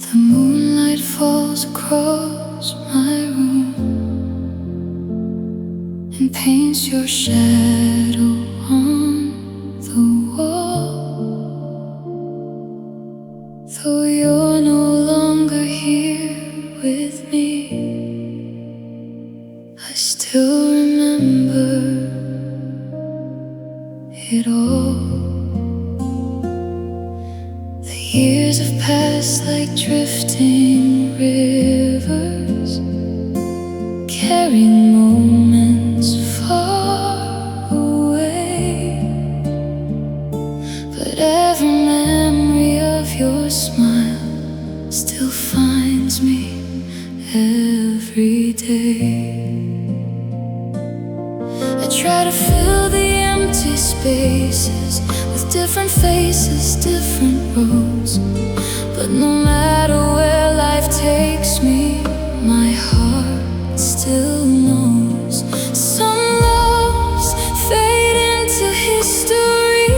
The moonlight falls across my room and paints your shadow on the wall. Though you're no longer here with me, I still remember it all. The years have passed like drifting rivers, carrying moments far away. But every memory of your smile still finds me every day. I try to fill the empty spaces with different faces, different roads. But no matter where life takes me, my heart still knows. Some loves fade into history,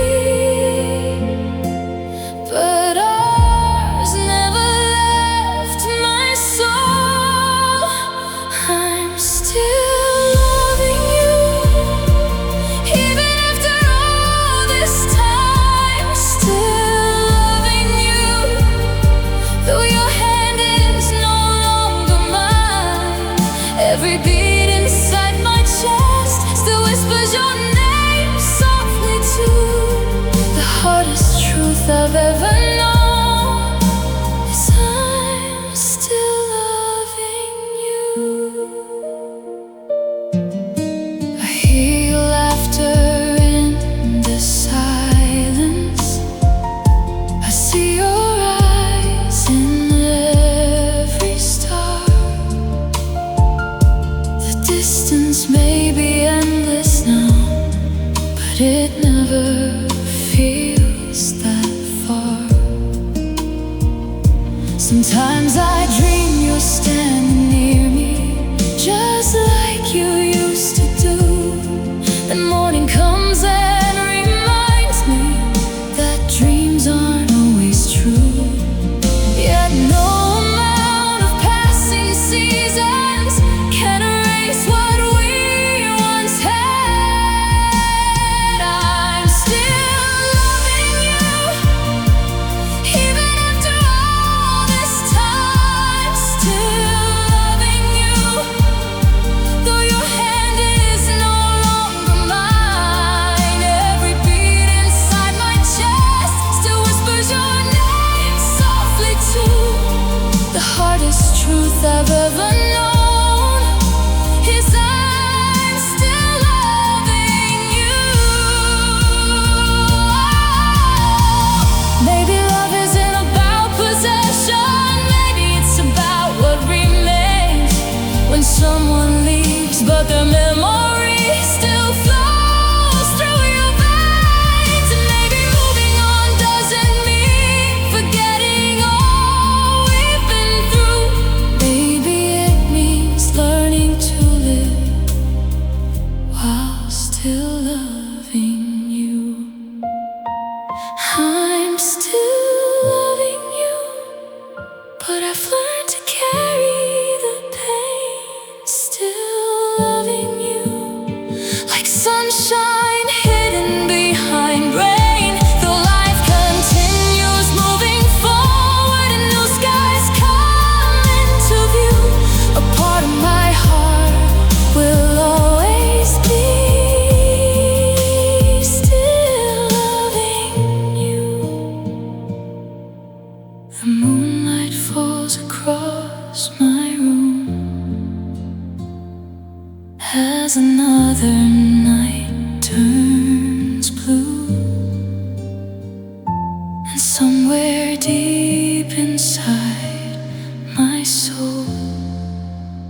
but ours never left my soul. I'm still loving you, even after all this time. Still loving you, though your hand is no longer mine. Every beat inside my chest still whispers your name softly too. The hardest truth I've ever known is I'm still loving you. I hear your laughter in the silence. I see your eyes in every star. The distance may be endless now, but it never feels that far. Sometimes I dream you're standing near me, just like you used to do. Then morning comes and reminds me that dreams aren't always true. Yet no amount of passing seasons can erase what we once had. I'm still loving you, even after all this time. Still loving you, though your hand is no longer mine. Every beat inside my chest still whispers your name softly too. The hardest truth I've ever known is I'm still loving you. Maybe love isn't about possession, maybe it's about what remains when someone leaves, but their memory still flows through your veins. And maybe moving on doesn't mean forgetting all we've been through. Maybe it means learning to live while still loving you. I'm still loving you, but I've learned to carry the pain. Still loving you, like sunshine hidden behind rain. Though life continues moving forward and new skies come into view, a part of my heart will always be still loving you. The moonlight falls across my room as another night turns blue, and somewhere deep inside my soul,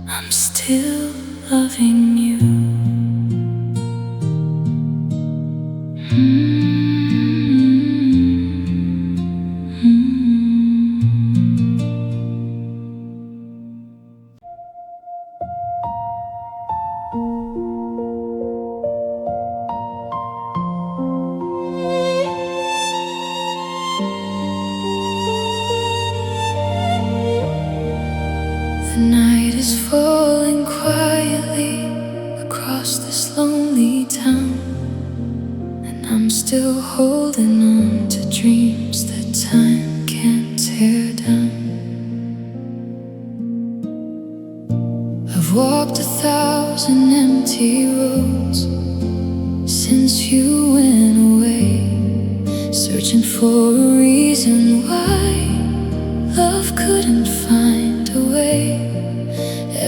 I'm still loving you. is falling quietly across this lonely town, and I'm still holding on to dreams that time can't tear down. I've walked 1,000 empty roads since you went away, searching for a reason why love couldn't find a way.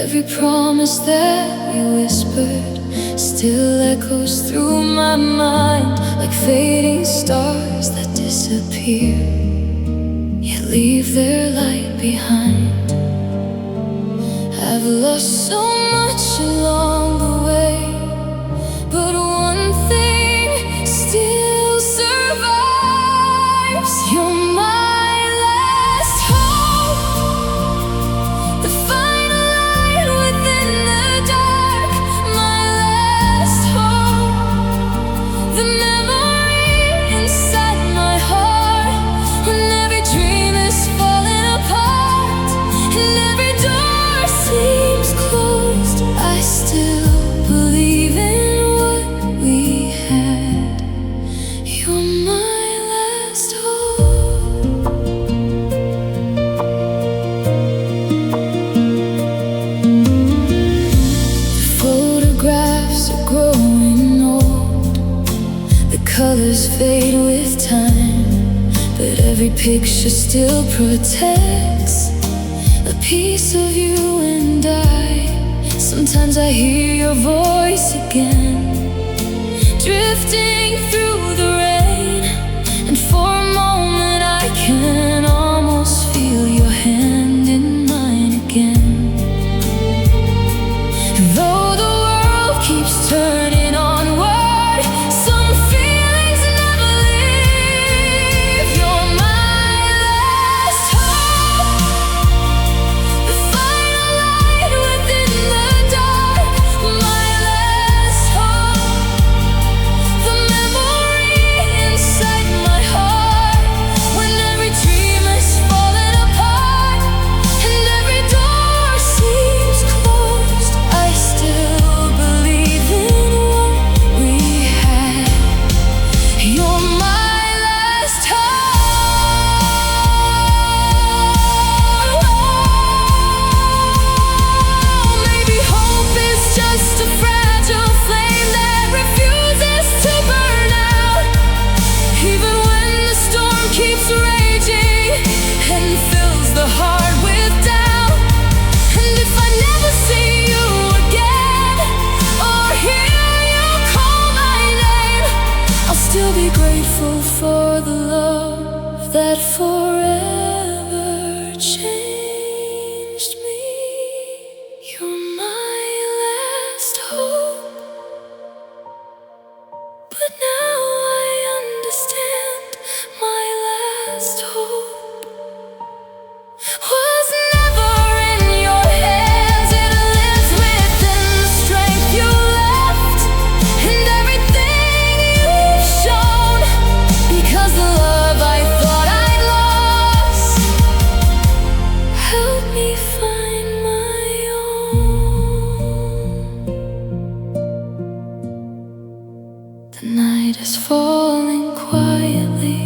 Every promise that we whispered still echoes through my mind, like fading stars that disappear, yet leave their light behind. I've lost so much along the way, but one thing still survives. You're my last hope, the final light within the dark. My last hope, the memory inside my heart. When every dream is falling apart and every door seems closed, I still believe in what we had. You're my last hope. The photographs are growing old, the colors fade with time, but every picture still protects a piece of you and I. Sometimes I hear your voice again, drifting through the rain, and for a moment I can almost feel your hand in mine again. Though the world keeps turning onward, some feelings never leave. You're my last hope, the final light within the dark. My last hope, the memory inside my heart. When every dream is falling apart and every door seems closed, I still believe in what we had. You're my last hope. Maybe hope is just a fragile flame that refuses to burn out, even when the storm keeps raging and fills the heart with doubt. And if I never see you again or hear you call my name, I'll still be grateful for the love that forever changed me. You're my last hope, but now I understand. My last hope was never in your hands. It lives within the strength you left and everything you've shown. Because the love I thought I'd lost helped me find my own. The night is falling quietly,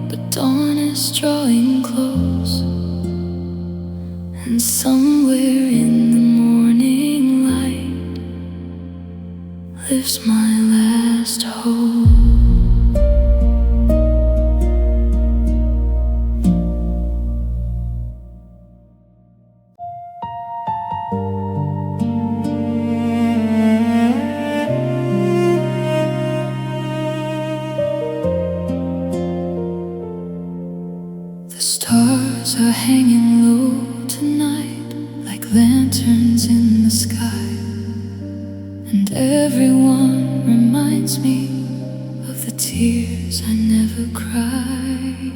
but dawn is drawing close, and somewhere in the morning light lives my last hope. The stars are hanging low tonight, like lanterns in the sky, and everyone reminds me of the tears I never cried.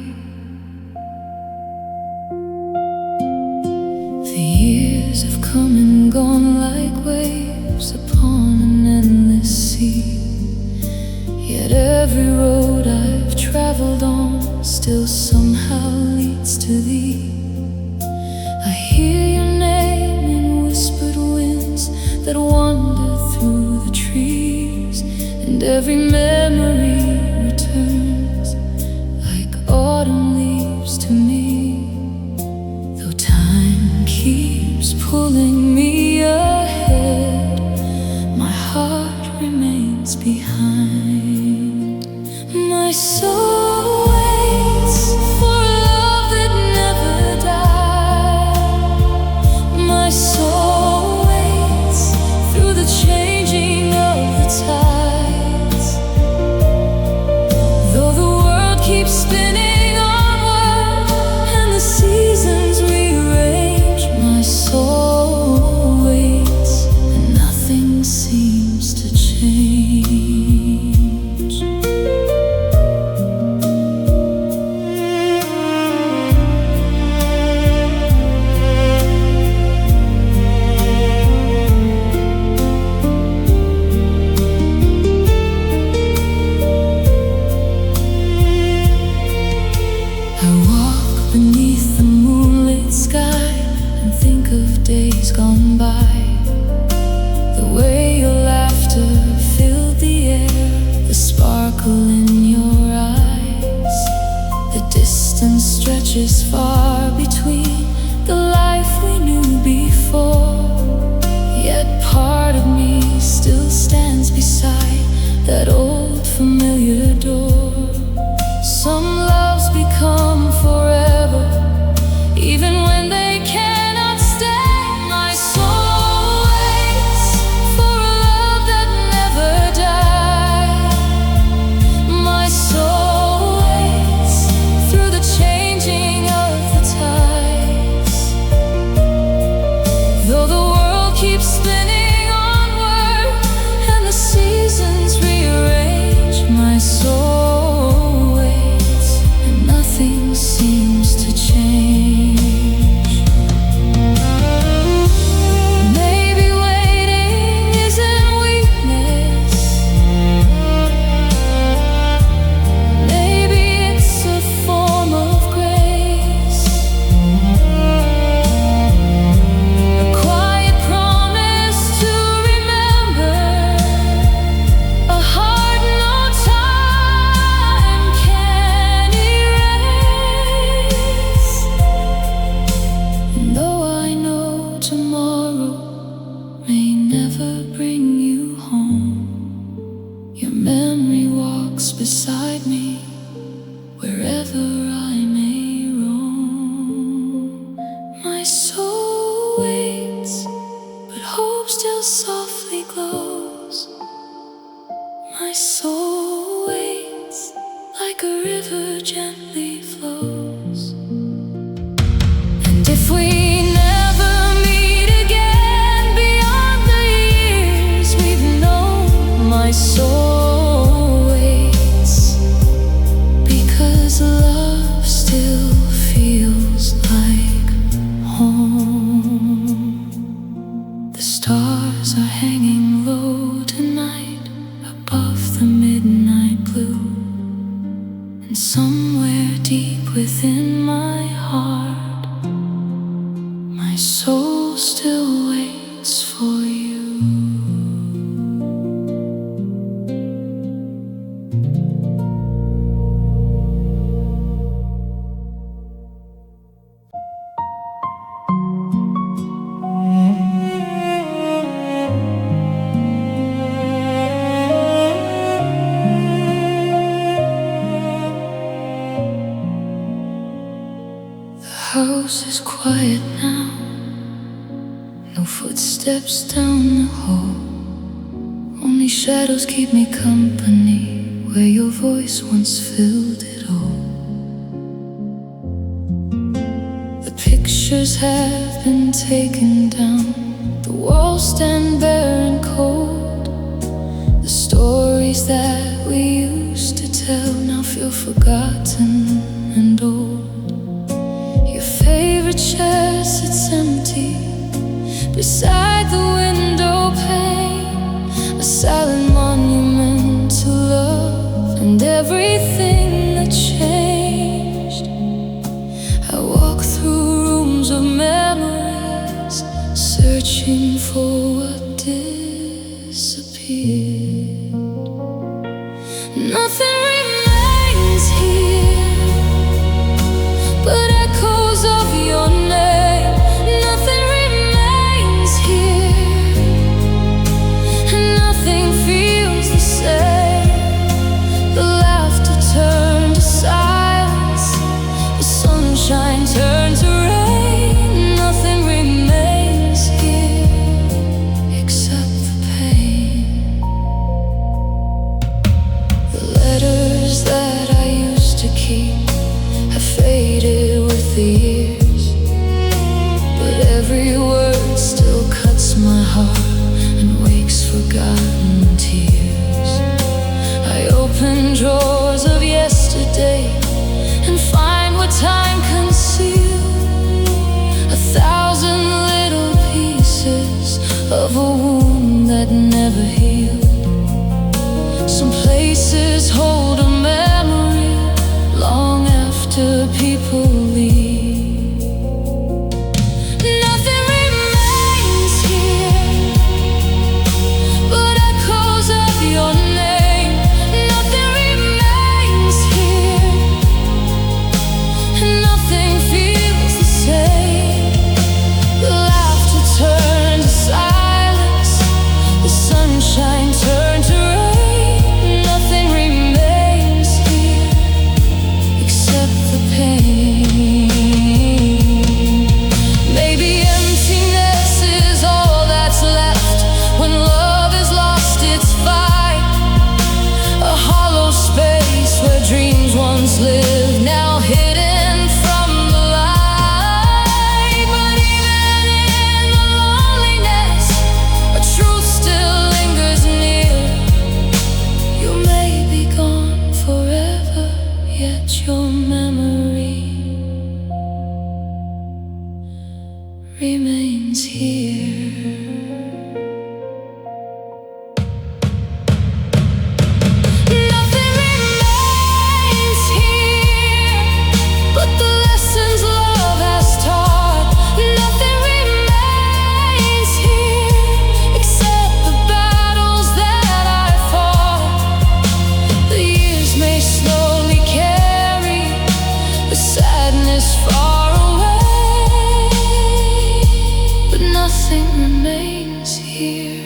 The years have come and gone like waves upon an endless sea, yet every road I've traveled on still somehow leads to thee. I hear your name in whispered and every memory returns like autumn leaves to me. Though time keeps pulling me ahead, my heart remains behind. My soul waits for a love that never died. My soul waits through the changing of the tides. Though the world keeps spinning onward and the seasons rearrange, my soul waits and nothing seems to change. I walk beneath the moonlit sky and think of days gone by. The way your laughter filled the air, the sparkle in your eyes. The distance stretches far between the life we knew before. Yet part of me still stands beside that old familiar door. Some loves become forever, even when they cannot stay. My soul waits for a love that never died. My soul waits through the changing of the tides. Though the world keeps spinning onward and the seasons rearrange, my soul seems to change. Maybe waiting isn't weakness. Maybe it's a form of grace. A quiet promise to remember, a heart no time can erase. Though I know tomorrow may never bring you home, your memory walks beside me wherever I may roam. My soul waits, but hope still softly glows. My soul waits like a river gently flows. And if we never meet again beyond the years we've known, my soul waits because love still feels like home. The stars are hanging low tonight above the midnight blue, and somewhere deep within my heart, my soul still waits for you. The house is quiet now, no footsteps down the hall. Only shadows keep me company where your voice once filled it all. The pictures have been taken down, the walls stand bare and cold. The stories that we used to tell now feel forgotten and old. Your favorite chair sits empty beside the window pane, a silent monument to love and everything that changed. I walk through rooms of memories, searching for what disappeared. remains here. Nothing remains here but the lessons love has taught. Nothing remains here except the battles that I fought. The years may slowly carry the sadness far away, but nothing remains here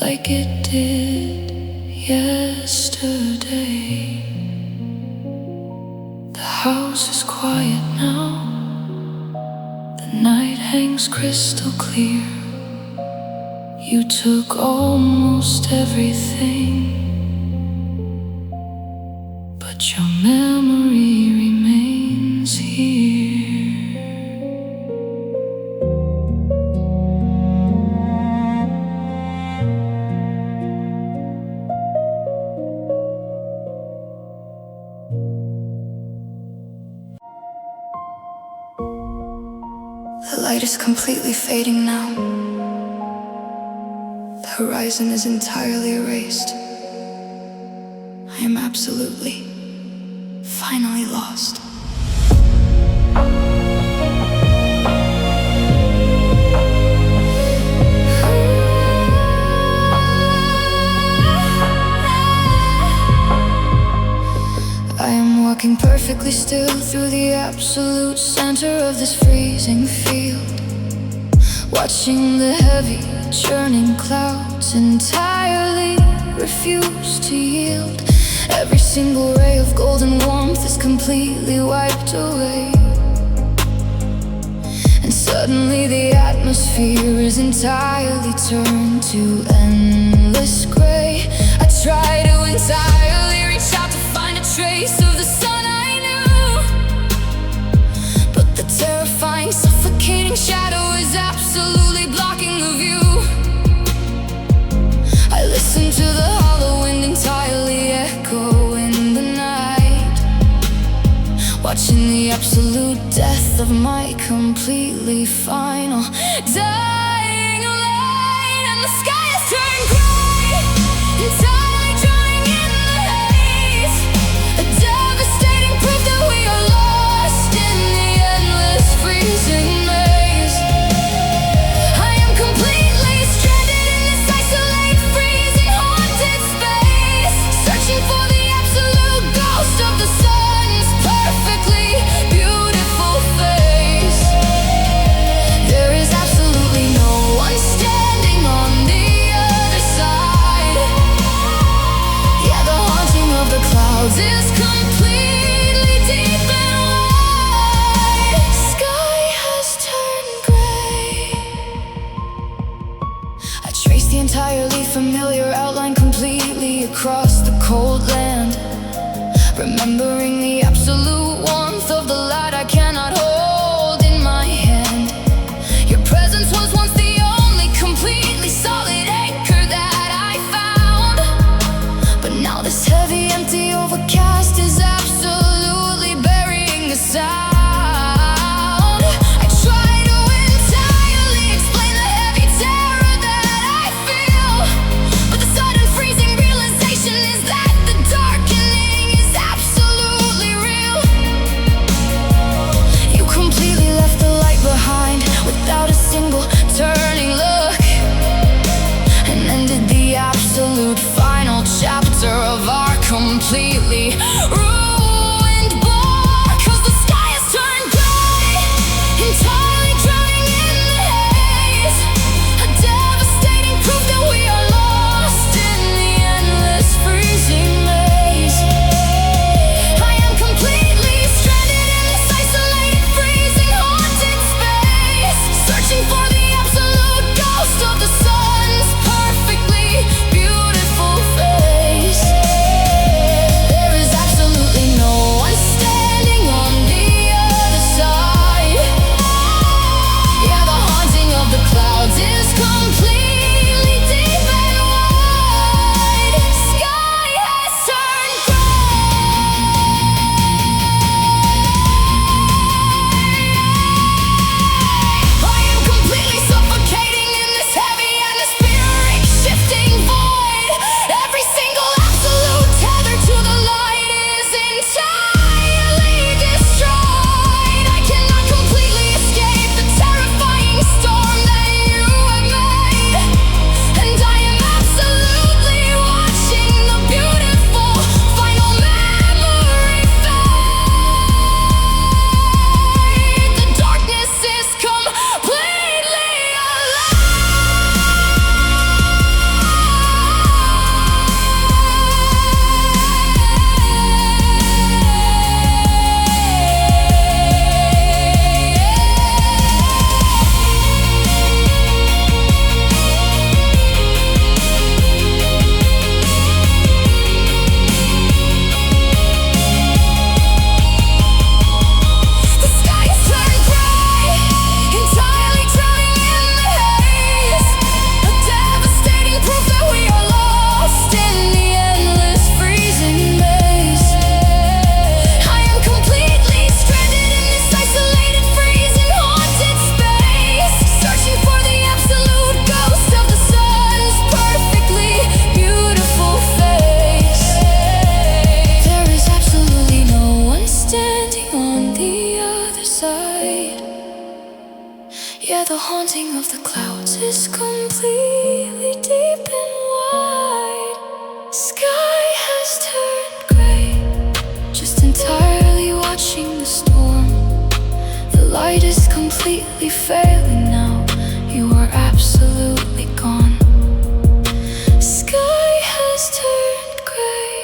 like it did yesterday. The house is quiet now, the night hangs crystal clear. You took almost everything, but your memory remains here. The light is completely fading now. The horizon is entirely erased. I am absolutely, finally lost. I am walking perfectly still through the absolute center of this freezing field, watching the heavy churning clouds entirely refuse to yield. Every single ray of golden warmth is completely wiped away, and suddenly the atmosphere is entirely turned to endless gray. I try to entirely reach out to find a trace of the sun I knew, but the terrifying, suffocating shadow is absolutely blocking the view. I listen to the hollow wind entirely echo in the night, watching the absolute death of my completely final dying light. And the sky has turned gray, entirely drowning in the haze, a devastating proof that we are lost in the endless freezing maze. I am completely stranded in this isolated, freezing, haunted space, searching for the absolute ghost of the sun's perfectly beautiful face. There is absolutely no one standing on the other side. night. Yeah, the haunting of the clouds is completely deep and wide. Sky has turned gray, just entirely watching the storm. The light is completely failing now. You are absolutely gone. Sky has turned gray.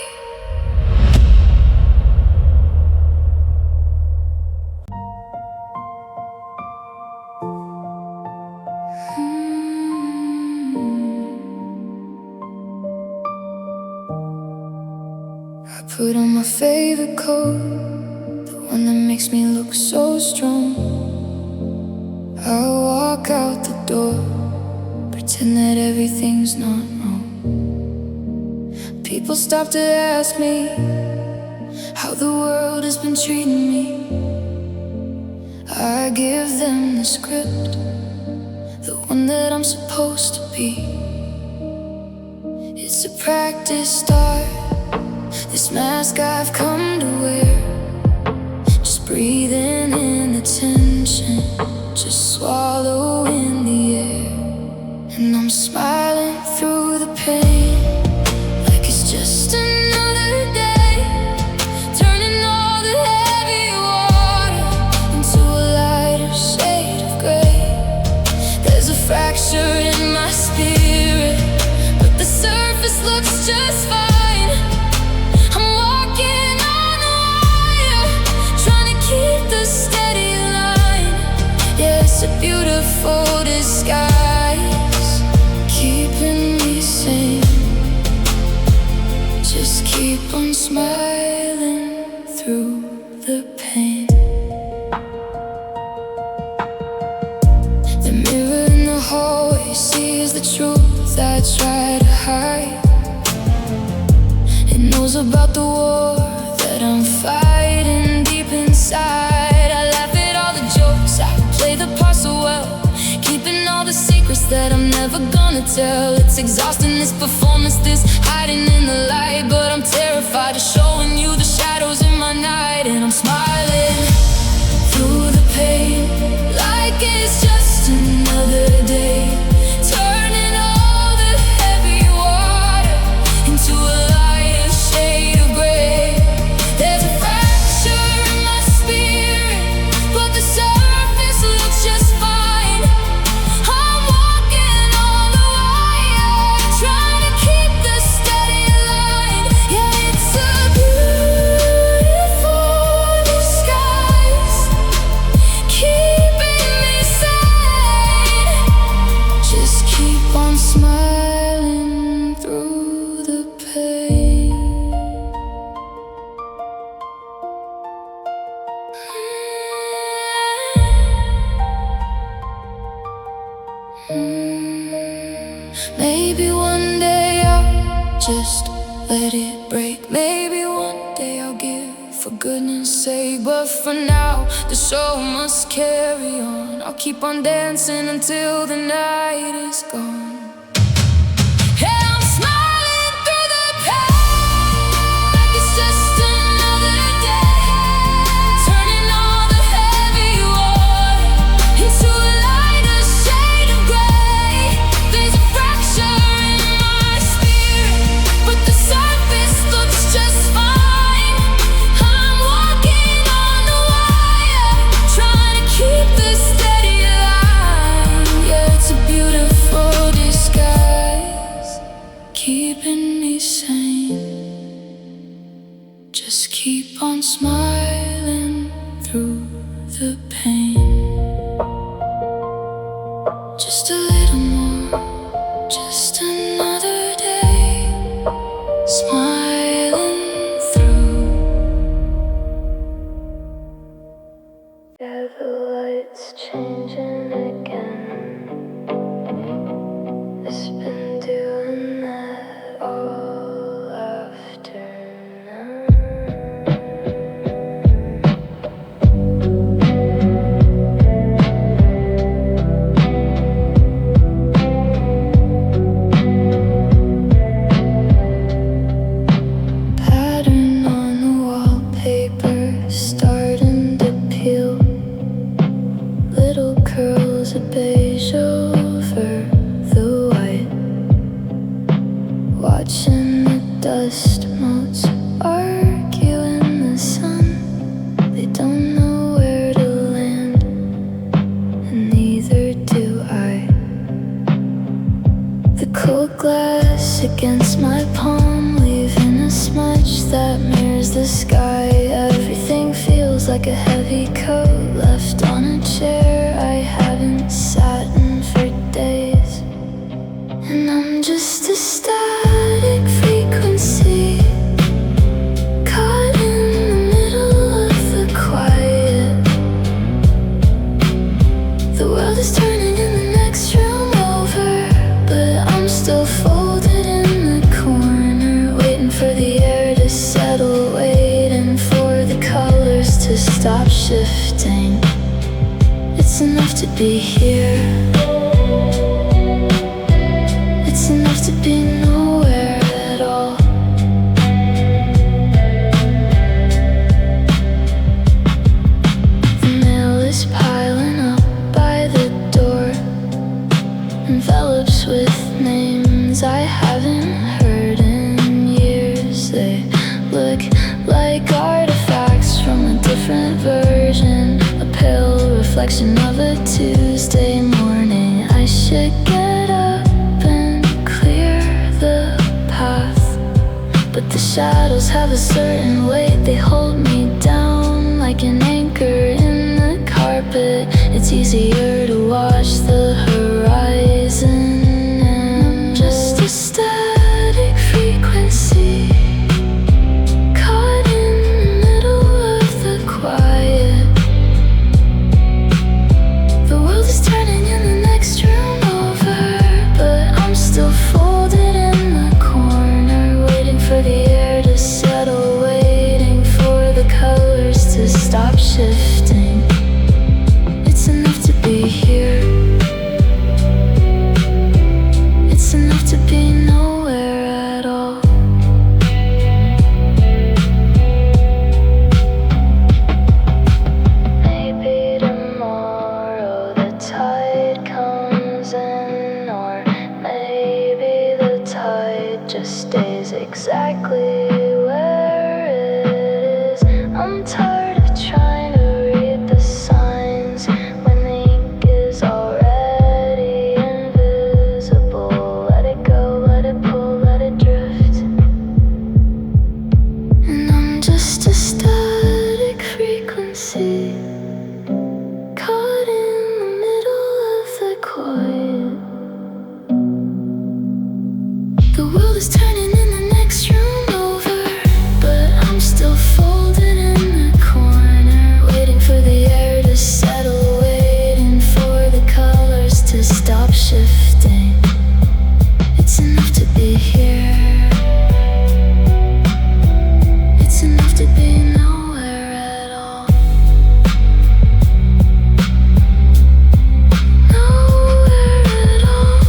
I put on my favorite coat, the one that makes me look so strong. I walk out the door, pretend that everything's not wrong. People stop to ask me how the world has been treating me. I give them the script, the one that I'm supposed to be. It's a practice start, this mask I've come to wear. Just breathing in the tension, just swallowing the air. And I'm smiling through the pain, like it's just another day, turning all the heavy water into a lighter shade of gray. There's a fracture in my spirit, but the surface looks just fine. I'm walking on a wire, trying to keep the steady line. Yeah, it's a beautiful disguise, keeping me sane. Just keep on smiling through the pain. The mirror in the hallway sees the truth I try to hide. It knows about the war that I'm fighting deep inside. I laugh at all the jokes, I play the part so well, keeping all the secrets that I'm never gonna tell. It's exhausting, this performance, this hiding in the light. But I'm terrified of showing you the shadows in my night. And I'm smiling through the pain, like it's just another day, turning all the heavy water into a lighter shade of gray. There's a fracture in my spirit, but the surface looks just fine. I'm walking on the wire, trying to keep the steady line. Yeah, it's a beautiful disguise, keeping me sane. Just keep on smiling through the pain. Maybe one day I'll just let it break. Maybe one day I'll give, for goodness sake. But for now, the show must carry on. I'll keep on dancing until the night is gone. Hey, I'm smiling through the pain, like it's just another day, turning all the heavy water into a lighter shade of gray. There's a fracture in my spirit, but the surface looks just fine. I'm walking on the wire, trying to keep the steady line. Yeah, it's a beautiful disguise, keeping me sane. Just keep on smiling through the pain. Just a little more, just another day, smiling through. Yeah, the light's changing again. It's been doing that all afternoon. Pattern on the wallpaper starting to peel. little curls of beige over the white, watching the dust motes argue in the sun. They don't know where to land, and neither do I. The cold glass against my palm, leaving a smudge that mirrors the sky. Everything feels like a heavy coat left on a chair I haven't sat in for days. And I'm just a static frequency, caught in the middle of the quiet. The world is turning in the next room over, but I'm still folded in the corner, waiting for the air to settle, waiting for the colors to stop shifting. It's enough to be here. It's enough to be nowhere at all. The mail is piling up by the door, envelopes with names I haven't heard in years. They look like artifacts from a different version, a pale reflection of a Tuesday morning. I should get up and clear the path, but the shadows have a certain weight. They hold me down like an anchor in the carpet. It's easier to watch the horizon. And I'm just a static frequency, caught in the middle of the quiet. The world is turning in the next room over, but I'm still folded in the corner, waiting for the air to settle, waiting for the colors to stop shifting. It's enough to be here. It's enough to be nowhere at all. Maybe tomorrow the tide comes in, or maybe the tide just stays exactly where it is. I'm tired of trying to read the signs when the ink is already invisible. Let it go, let it pull, let it drift. And I'm just a static frequency, caught in the middle of the quiet. The world is turning in the next room over, but I'm still folded in the corner, waiting for the air to settle, waiting for the colors to stop shifting. It's enough to be here. It's enough to be nowhere at all. Nowhere at all.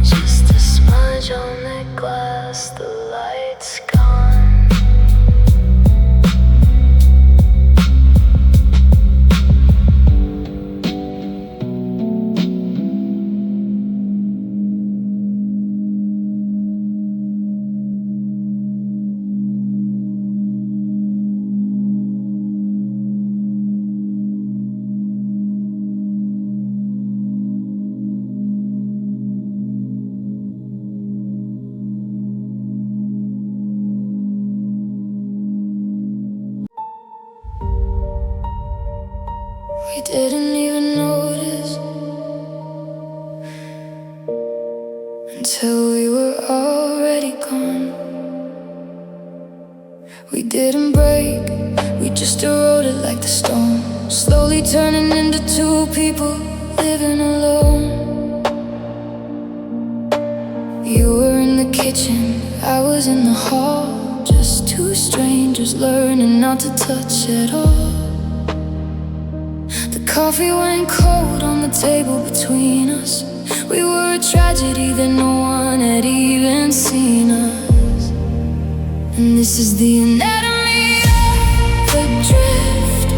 Just a smudge on the glass, the light's gone. We didn't even notice until we were already gone. We didn't break, we just eroded like the stone, slowly turning into two people living alone. You were in the kitchen, I was in the hall, just two strangers learning not to touch at all. The coffee went cold on the table between us. We were a tragedy that no one had even seen us. And this is the anatomy of the drift.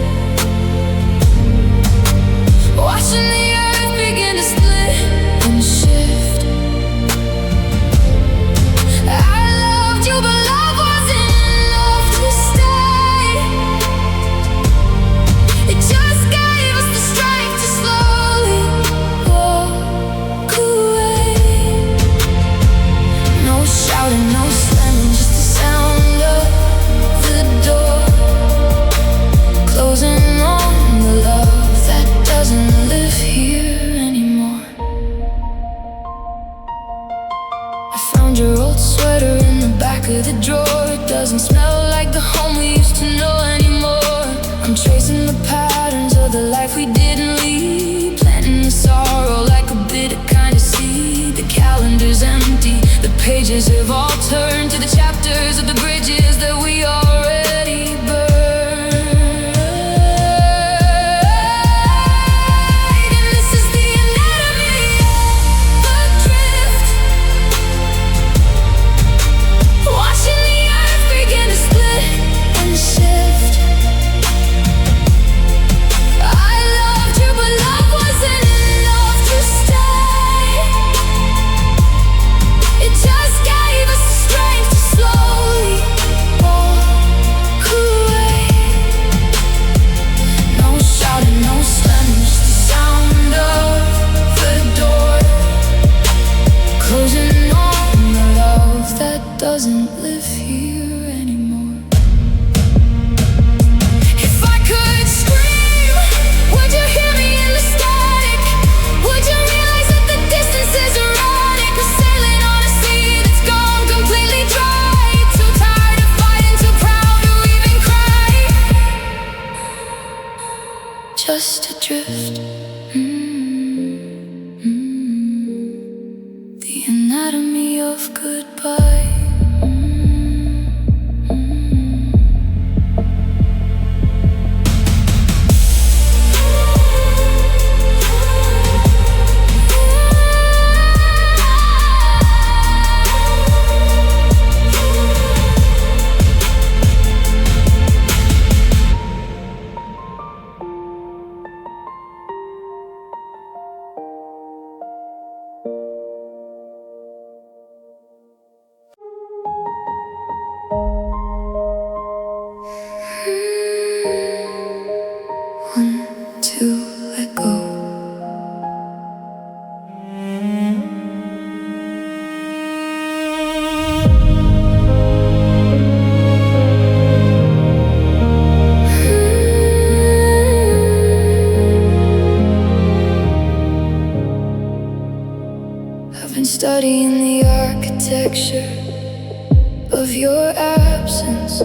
life we didn't lead, planting the sorrow like a bitter kind of seed. The calendar's empty, the pages have all turned to the chapters of the bridges that we already burned. And this is the anatomy of the drift, watching the earth begin to split and shift. I loved you, but love wasn't enough to stay. It just gave us the strength to slowly walk away. No shouting, no slamming, just the sound of the door closing on the love that doesn't live here anymore. If I could scream, would you hear me in the static? Would you realize that the distance is erotic? We're sailing on a sea that's gone completely dry. Too tired of fighting, too proud to even cry. Just adrift. The anatomy of goodbye. One, two, let go. I've been studying the architecture of your absence, a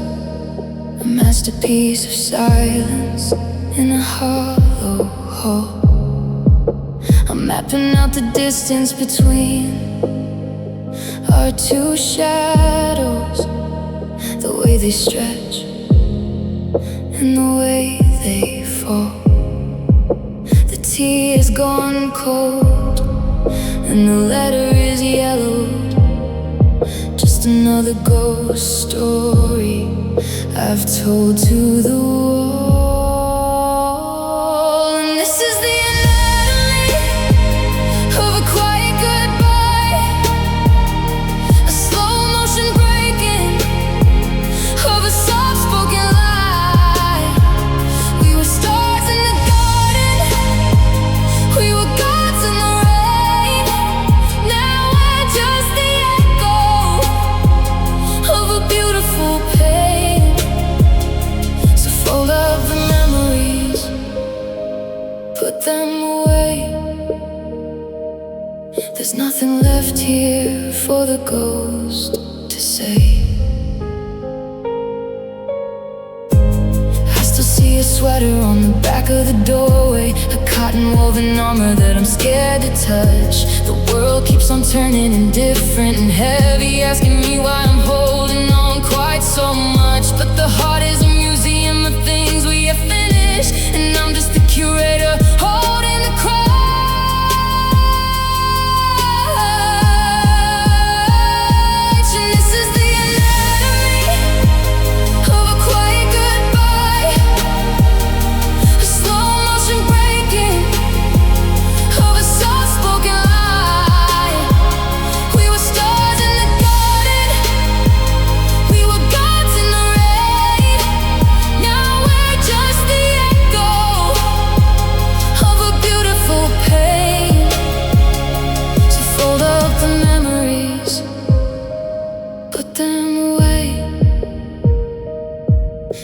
masterpiece of silence in a hollow hall. I'm mapping out the distance between our two shadows, the way they stretch and the way they fall. The tea has gone cold and the letter is yellowed, just another ghost story I've told to the wall. And this is the anatomy of a quiet goodbye, a slow motion breaking of a soft-spoken lie. We were stars in the garden, we were gods in the rain. Now we're just the echo of a beautiful pain. So fold up the memories, put them away. There's nothing left here for the ghost to say. I still see a sweater on the back of the doorway, a cotton woven armor that I'm scared to touch. The world keeps on turning indifferent and heavy, asking me why I'm holding on quite so much. But the heart is a museum of things we have finished, and I'm just the curator holding the crutch. And this is the anatomy of a quiet goodbye, a slow motion breaking of a soft-spoken lie. We were stars in the garden, we were gods in the rain. Now we're just the echo of a beautiful pain. So fold up the memories, put them away.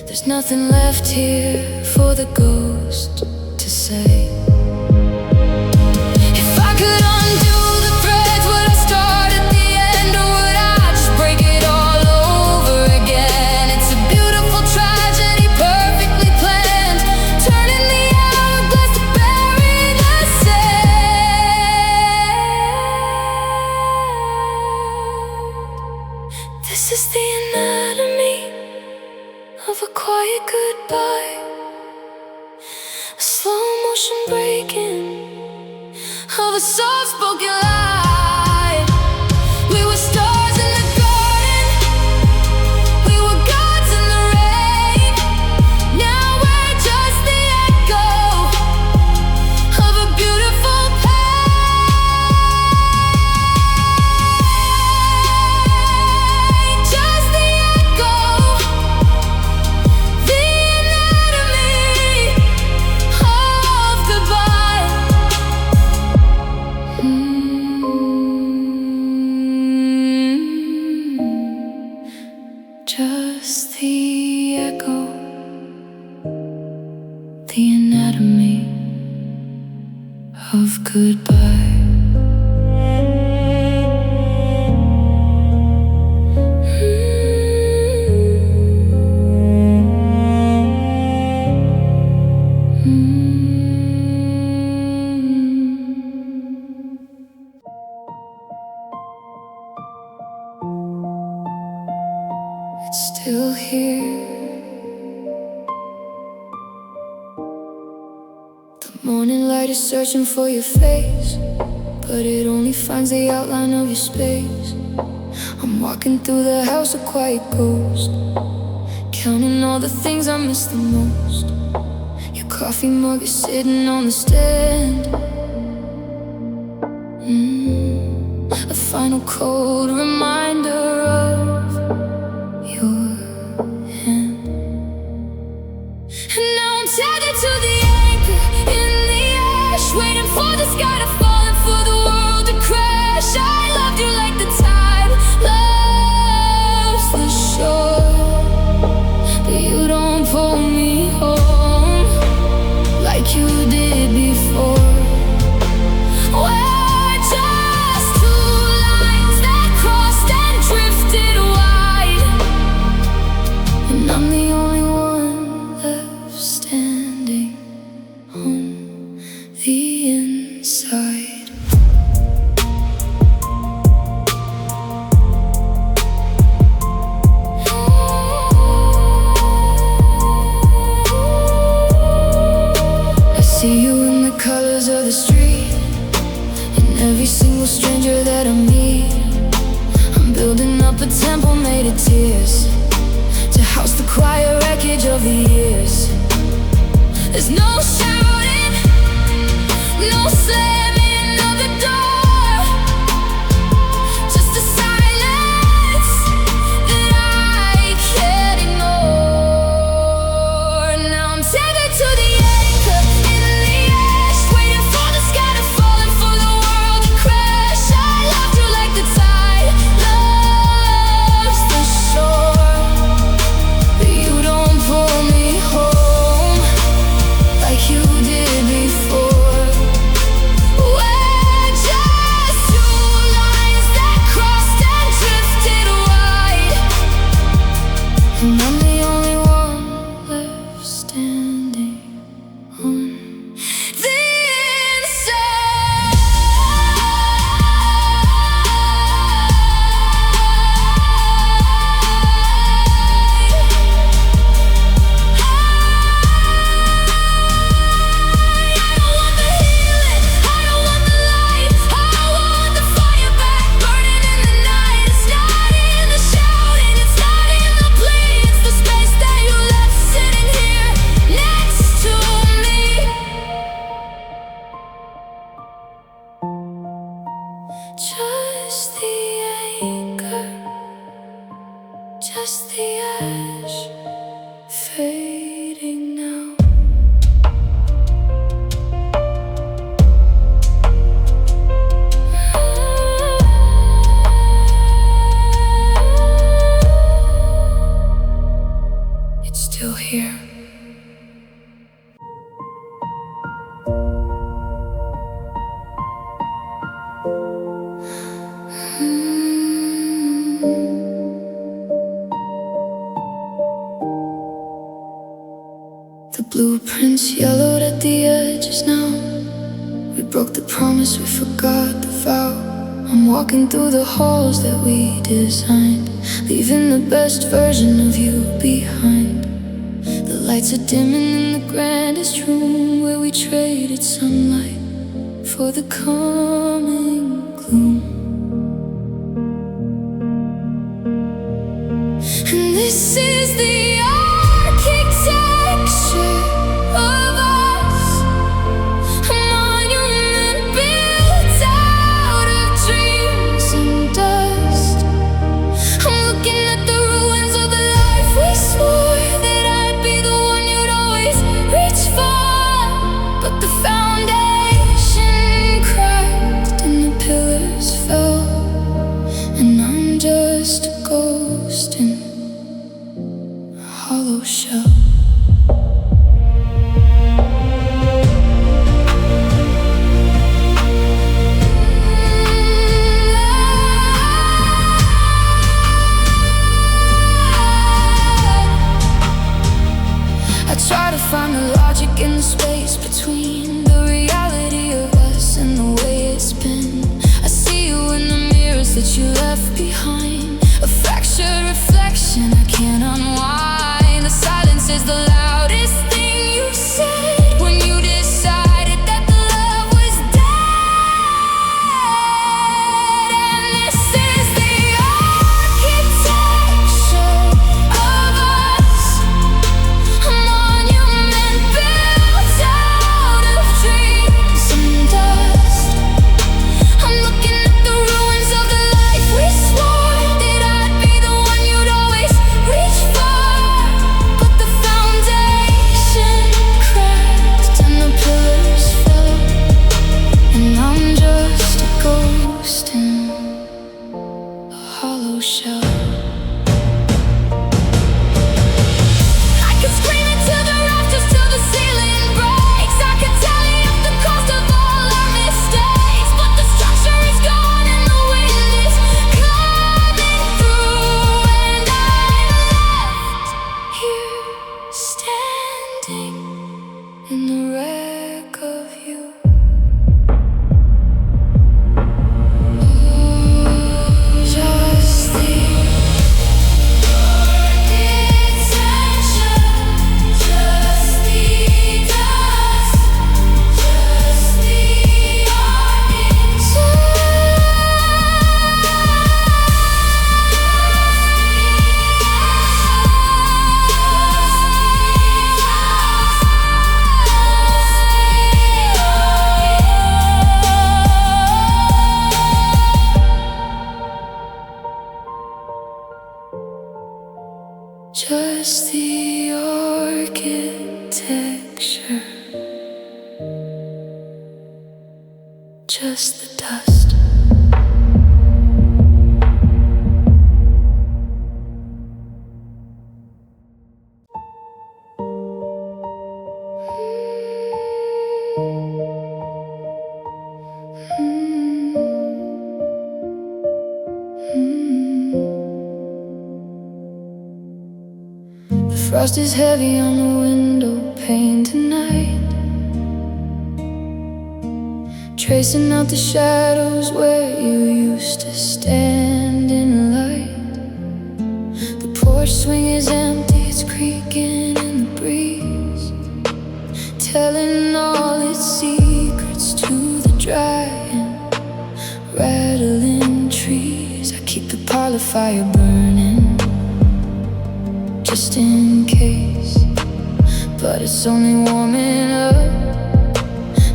There's nothing left here for the ghost to say. If I could undo the threads, would I start at the end, or would I just break it all over again? It's a beautiful tragedy, perfectly planned, turning the hourglass ocean breaking, of a soft-spoken lie. We were stars in the garden, we were gods in the rain. Now we're just the echo of a beautiful pain. Just the echo, the anatomy of goodbye. Just the echo, the anatomy of goodbye. It's still here. The morning light is searching for your face, but it only finds the outline of your space. I'm walking through the house, a quiet ghost, counting all the things I miss the most. Your coffee mug is sitting on the stand. A final cold reminder of your hand. And now I'm tethered to the anchor in the ash, waiting for the sky to fall and for the world to crash. I loved you like the tide loves the shore, but you don't pull me home like you did before. We're just two lines that crossed and drifted wide, and I'm the only one left standing on the inside. I see you in the colors of the street, and every single stranger that I meet. I'm building up a temple made of tears to house the quiet wreckage of the years. There's no shouting, no slamming of the door, just a silence that I can't ignore. Now I'm tethered to the anchor in the ash, waiting for the sky to fall and for the world to crash. I loved you like the tide loves the shore, but you don't pull me home like you did before. We're just two lines that crossed and drifted wide, and I'm the only one left standing on the inside. I don't want the healing, I don't want the light, I want the fire back burning in the night. It's not in the shouting, it's not in the plea, it's the space that you left sitting here next to me. Just the anchor, just the ash fading now. It's still here. The blueprints yellowed at the edges now. We broke the promise, we forgot the vow. I'm walking through the halls that we designed, leaving the best version of you behind. The Lights are dimming in the grandest room where we traded sunlight for the coming gloom. And this is the architecture of us, a monument built out of dreams and dust. I'm looking at the ruins of the life we swore that I'd be the one you'd always reach for. But the foundation cracked and the pillars fell, and I'm just a ghost in a hollow shell. I try to find the logic in the space between the reality of us and the way it's been. I see you in the mirrors that you left behind, a fractured reflection I can't unwind. The silence is the loudest thing you said when you decided that the love was dead. And this is the architecture of us, a monument built out of dreams and dust. I'm looking at the ruins of the life we swore that I'd be the one you'd always reach for. But the foundation cracked and the pillars fell, and I'm just a ghost in a hollow shell. I could scream until the rafters, till the ceiling breaks. I could tally up the cost of all our mistakes, but the structure is gone and the wind is coming through, and I'm left here standing in the wreck of you. Just the architecture, just the dust, just the architecture. Just the architecture, just the dust. The frost is heavy on the window pane tonight, tracing out the shadows where you used to stand in light. The porch swing is empty, it's creaking in the breeze, telling all its secrets to the dry and rattling trees. I keep the parlor fire burning just in case, but it's only warming up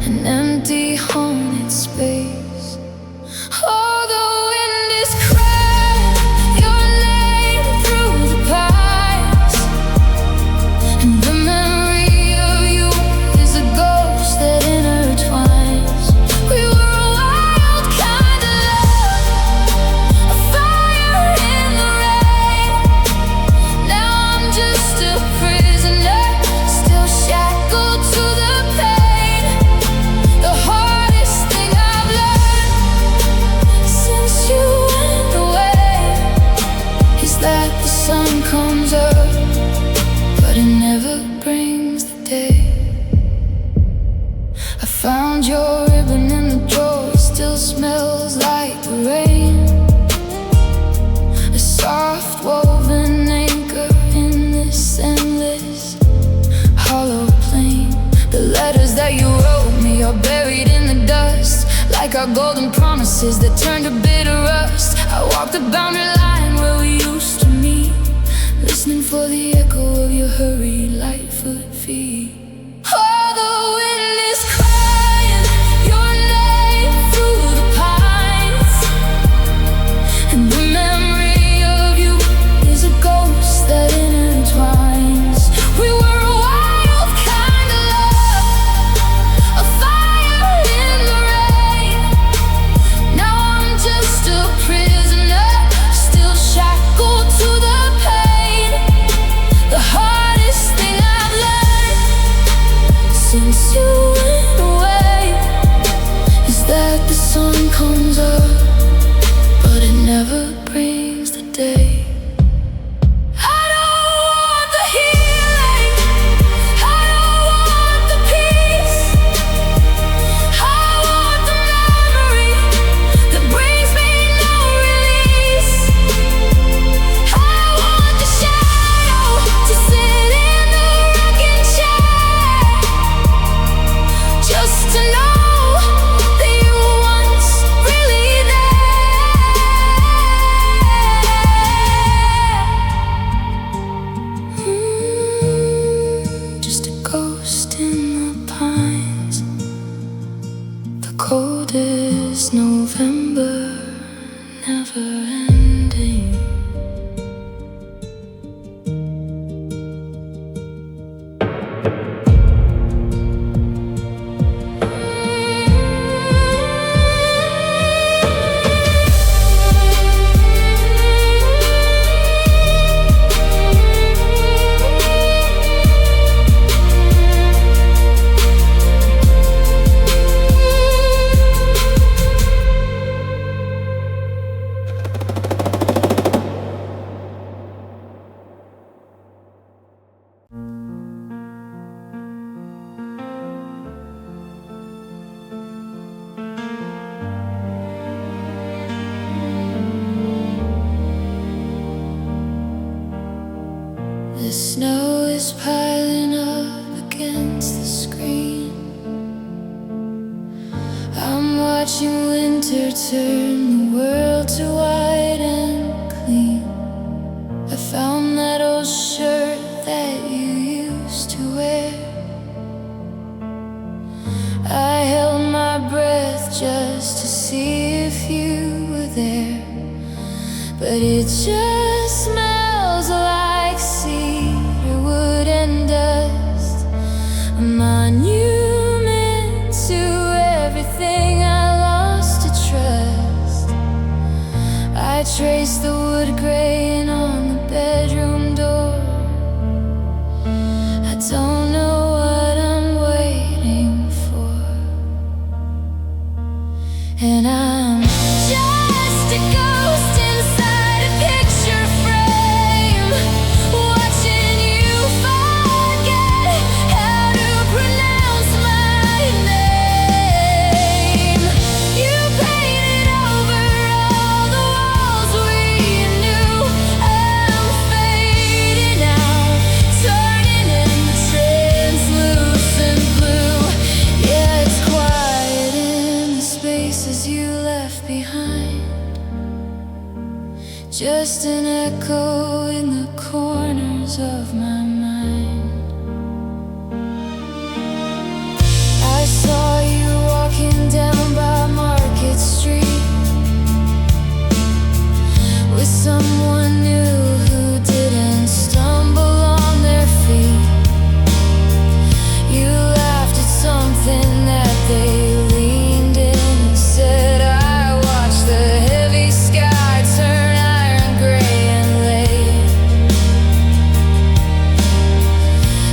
an empty haunted space. Oh, the wind is crying your name through the pines, and the memory of you is a ghost that intertwines. We were a wild kind of love, a fire in the rain. Now I'm just a prisoner, still shackled to the pain. The hardest thing I've learned since you went away is that the sun comes up, but it never brings the day. I found your ribbon in the drawer, it still smells like the rain. A soft woven anchor in this endless like our golden promises that turned to bitter rust. I walked the boundary line where we used to meet, listening for the echo of your hurried light-foot feet. Oh, the wind is crying your name through the pines, and the memory of you is a ghost that intertwines. We were a wild kind of love, a fire in the rain. Now I'm just a prisoner, still shackled to the pain. The hardest thing I've learned since you went away is that the sun comes up, but it never brings the day. I don't want the healing, I don't want the peace, I want the memory that brings me no release. I want the shadow to sit in the rocking chair, just to know that you were once really there. Just a ghost in the pines, the coldest November, never ending. The snow is piling up against the screen. I'm watching winter turn the world to white and clean. I found that old shirt that you used to wear. I held my breath just to see if you were there, but it just smells like cedar wood and dust, a monument to everything I lost to trust. I traced the wood grain on the bedroom door. I don't know what I'm waiting for, and I'm just a ghost inside a picture frame, watching you forget how to pronounce my name. You painted over all the walls we knew. I'm fading out, turning into translucent blue. Yeah, it's quiet in the spaces you left behind, just an echo in the corners of my mind. I saw you walking down by Market Street with someone new who didn't stumble on their feet. You laughed at something that they leaned in and said. I watched the heavy sky turn iron gray and late.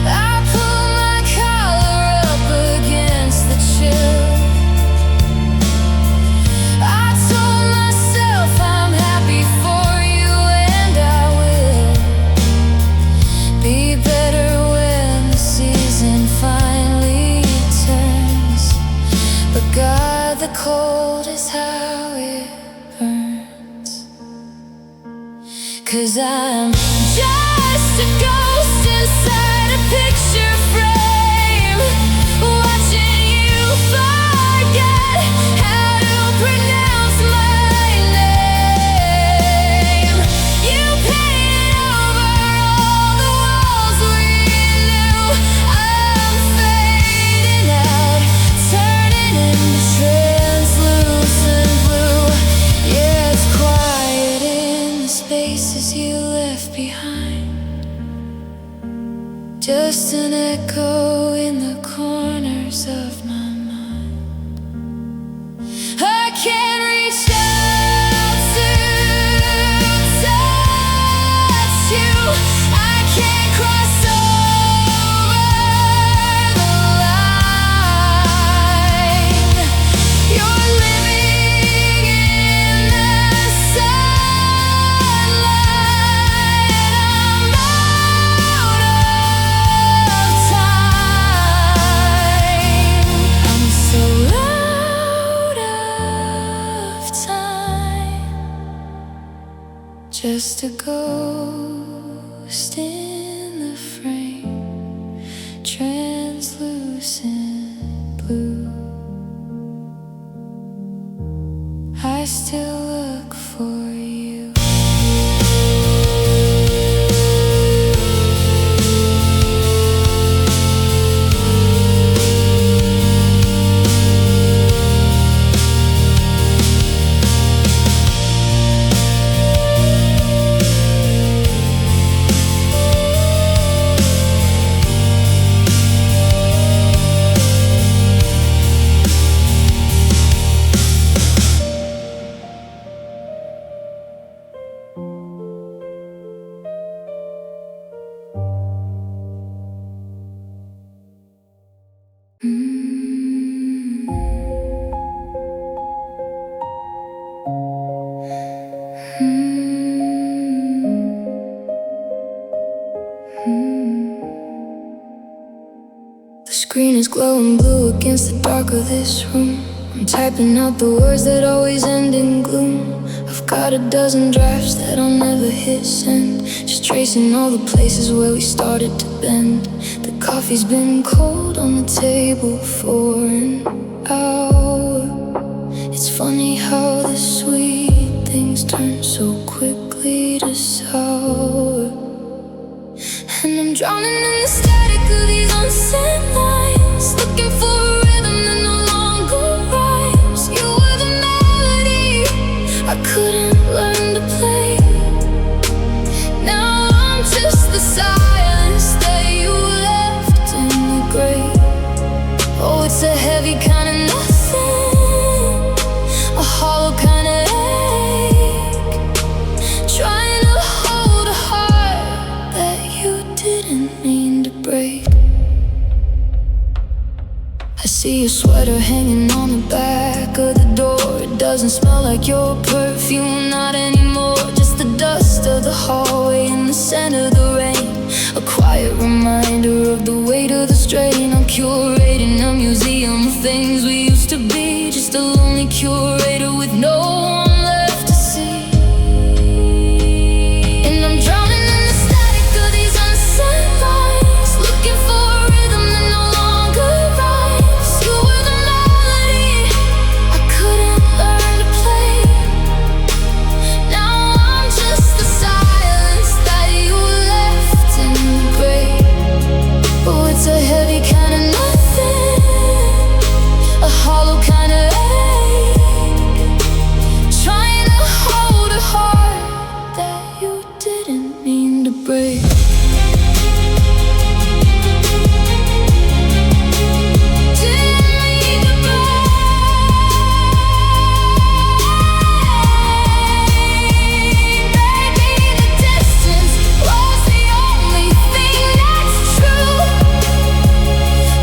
I pulled my collar up against the chill. I told myself I'm happy for you, and I will be better when the season finally turns. But God, the cold is how it burns. 'Cause I'm just a ghost inside a picture frame, watching you forget how to just a ghost in the frame, translucent blue. I still look for you. The screen is glowing blue against the dark of this room. I'm typing out the words that always end in gloom. I've got a dozen drafts that I'll never hit send, just tracing all the places where we started to bend. The coffee's been cold on the table for an hour. It's funny how the sweet things turn so quickly to sour. And I'm drowning in the static of these unsaid lines, looking for a rhythm that no longer rhymes. You were the melody I couldn't learn to play. Now I'm just the silence that you left in the grave. Oh, it's a heavy kind of nothing, a hollow kind of ache, trying to hold a heart that you didn't mean to break. I see your sweater hanging on the back of the door. It doesn't smell like your perfume, not anymore. Just the dust of the hallway and the scent of the rain, a quiet reminder of the weight of the strain. I'm curating a museum of things we used to be, just a lonely curator with no one left to see. And I'm drowning in the static of these unsaid lines, looking for a rhythm that no longer rhymes. You were the melody I couldn't learn to play. Now I'm just the silence that you left in the grave. Oh, it's a heavy kind of nothing, a hollow kind of ache, trying to hold a heart that you didn't mean to break. Didn't mean to break. Maybe the distance was the only thing that's true.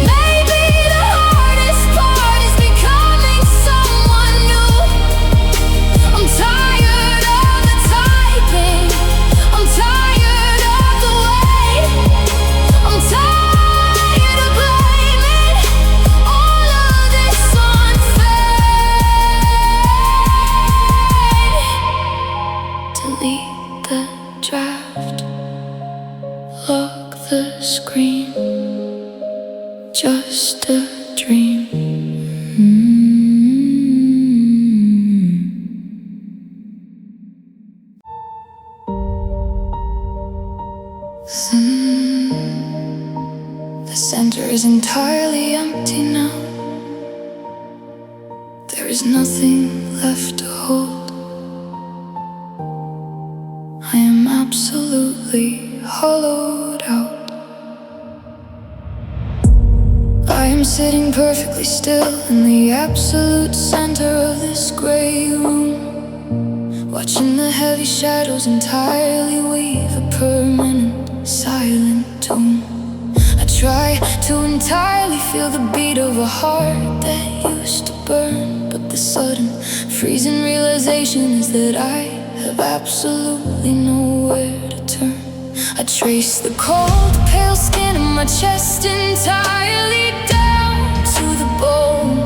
Maybe the hardest part is becoming someone new. I'm tired of the typing, I'm tired of the wait, I'm tired of blaming all of this on fate. Delete the draft, lock the screen, just a dream. The center is entirely empty now. There is nothing left to hold. I am absolutely hollowed out. I am sitting perfectly still in the absolute center of this gray room, watching the heavy shadows entirely weave a permanent silent tone. I try to entirely feel the beat of a heart that used to burn, but the sudden freezing realization is that I have absolutely nowhere to turn. I trace the cold, pale skin in my chest entirely down to the bone,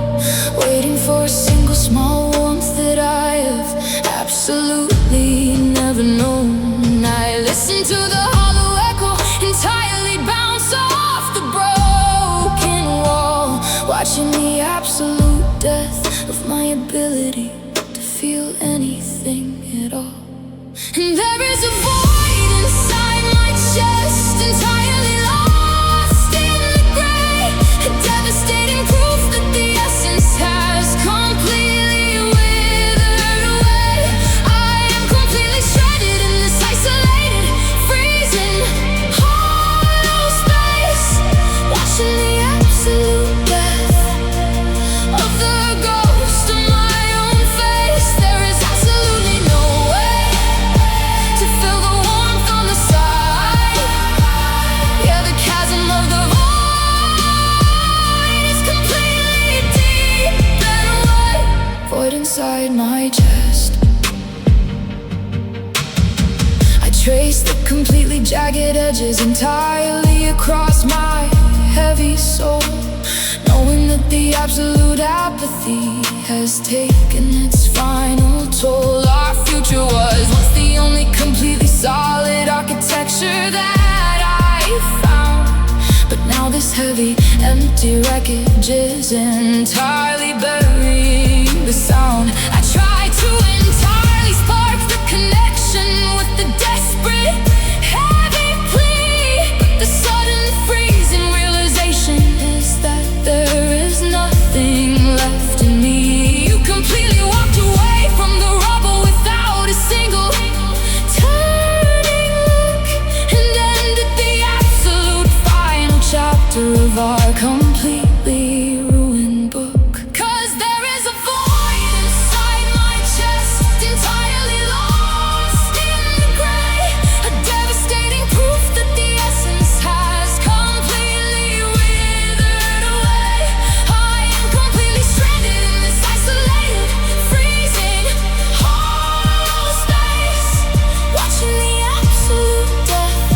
waiting for a single small warmth that I have absolutely never known. watching the absolute death of my ability to feel anything at all. And there is a void inside my chest, entirely lost in the gray, a devastating proof that the essence has completely withered away. I am completely shredded in this isolated, freezing, hollow space, watching the absolute death of the ghost of my own face. There is absolutely no way to feel the warmth on the side. Yeah, the chasm of the void is completely deep and wide. Void inside my chest. I trace the completely jagged edges entirely across my heavy soul, knowing that the absolute apathy has taken its final toll. Our future was once the only completely solid architecture that I found, but now this heavy, empty wreckage is entirely burying the sound. I tried to entirely spark the connection with the desperate, heavy plea, but the sudden freezing realization is that there is nothing left in me. You completely walked away from the rubble without a single turning look, and ended the absolute final chapter of our completely ruined book. 'Cause there is a void inside my chest, entirely lost in the gray, a devastating proof that the essence has completely withered away. I am completely stranded in this isolated, freezing, hollow space, watching the absolute death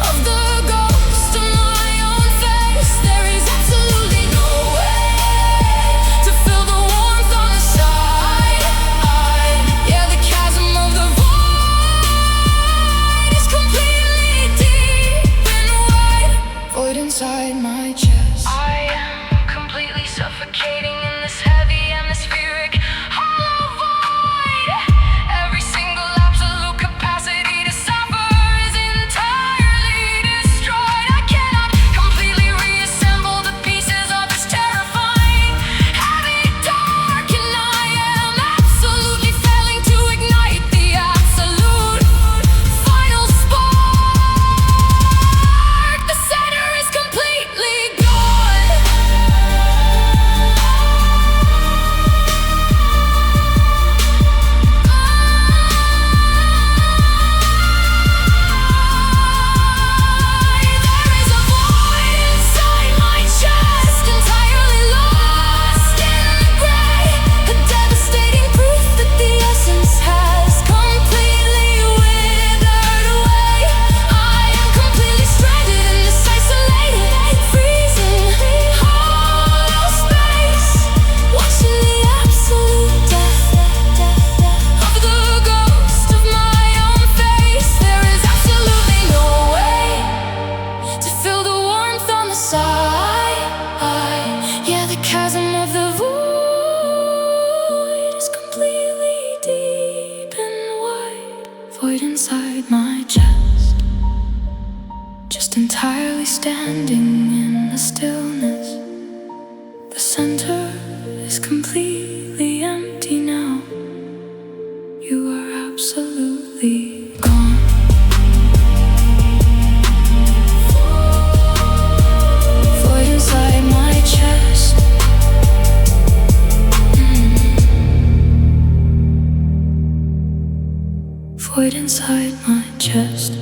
of the ghost of my own face. There is absolutely no way to feel the warmth on the side. Yeah, the chasm of the void is completely deep and wide. Void inside my chest. I am completely suffocating in this heavy atmospheric hollow void. Every single absolute capacity to suffer is entirely destroyed. I cannot completely reassemble the pieces of this terrifying, heavy dark, and I am absolutely failing to ignite the absolute final spark. The center is completely gone. There is a void inside my chest, entirely lost in the gray, a devastating proof that the essence has completely withered away. I am completely stranded in this isolated, freezing, hollow space, watching the absolute death of the ghost of my own face. There is absolutely no way to feel the warmth on the side. Yeah, the chasm of the void is completely deep and wide. Void inside my chest, just entirely standing in the stillness. The center is completely empty now. You are absolutely gone. Void inside my chest. Void inside my chest.